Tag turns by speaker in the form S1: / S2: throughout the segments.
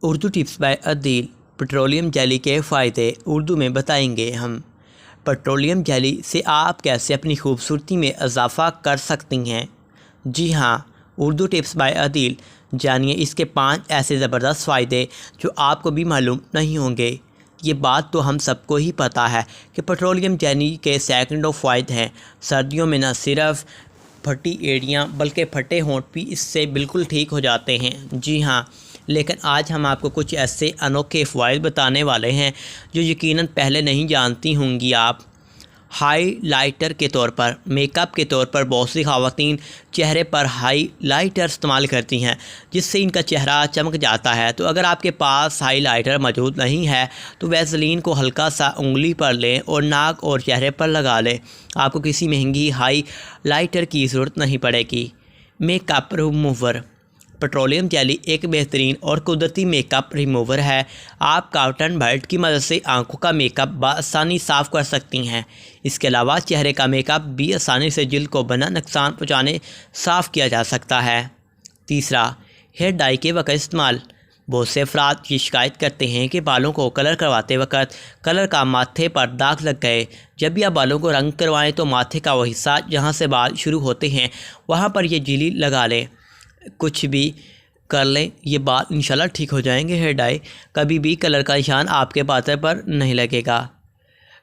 S1: Urdu tips by Adeel. Petroleum jelly के फ़ायदे उर्दू में बताएंगे हम। पेट्रोलियम जेली से आप कैसे अपनी खूबसूरती में इजाफ़ा कर सकती हैं। जी हाँ, उर्दू टिप्स बाय अदील जानिए इसके 5 ऐसे ज़बरदस्त फ़ायदे जो आपको भी मालूम नहीं होंगे। ये बात तो हम सबको ही पता है कि पेट्रोलियम जेली के सैकड़ों फ़ायदे हैं। सर्दियों में न सिर्फ फटी एड़ियाँ बल्कि फटे होंठ भी इससे बिल्कुल ठीक हो जाते हैं। जी हाँ, लेकिन आज हम आपको कुछ ऐसे अनोखे फ़वाइद बताने वाले हैं जो यकीनन पहले नहीं जानती होंगी आप। हाइलाइटर के तौर पर, मेकअप के तौर पर बहुत सी ख़वातीन चेहरे पर हाइलाइटर इस्तेमाल करती हैं जिससे इनका चेहरा चमक जाता है। तो अगर आपके पास हाइलाइटर मौजूद नहीं है तो वैसलीन को हल्का सा उंगली पर लें और नाक और चेहरे पर लगा लें। आपको किसी महंगी हाइलाइटर की ज़रूरत नहीं पड़ेगी। Makeup remover. पेट्रोलियम जेली एक बेहतरीन और कुदरती मेकअप रिमूवर है। आप कॉटन बड की मदद से आंखों का मेकअप बआसानी साफ़ कर सकती हैं। इसके अलावा चेहरे का मेकअप भी आसानी से जिल्द को बिना नुकसान पहुँचाने साफ़ किया जा सकता है। तीसरा, हेयर डाई के वक्त इस्तेमाल। बहुत से अफराद ये शिकायत करते हैं कि बालों को कलर करवाते वक्त कलर का माथे पर दाग लग गए। जब भी आप बालों को रंग करवाएं तो माथे का वो हिस्सा जहाँ से बाल शुरू होते हैं वहाँ पर ये जेली लगा लें। कुछ भी कर लें, ये बाल इंशाल्लाह ठीक हो जाएंगे। हेयर डाई कभी भी कलर का निशान आपके बालों पर नहीं लगेगा।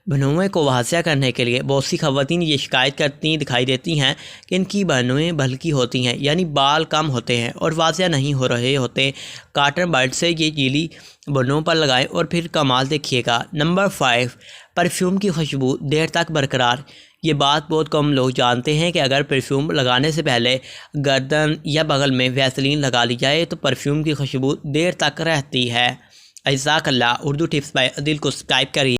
S1: भनुएं को वाज़िया करने के लिए बहुत सी ख़वातीन ये शिकायत दिखाई देती हैं कि इनकी भनुएं भल्की होती हैं, यानी बाल कम होते हैं और वाज़िया नहीं हो रहे होते। कॉटन बड से ये जेली भनुओं पर लगाएं और फिर कमाल देखिएगा। नंबर 5, परफ्यूम की खुशबू देर तक बरकरार। ये बात बहुत कम लोग जानते हैं कि अगर परफ्यूम लगाने से पहले गर्दन या बगल में वैसलीन लगा ली जाए तो परफ्यूम की खुशबू देर तक रहती है। जज़ाकल्लाह। उर्दू टिप्स बाय अदील को सब्सक्राइब करिए।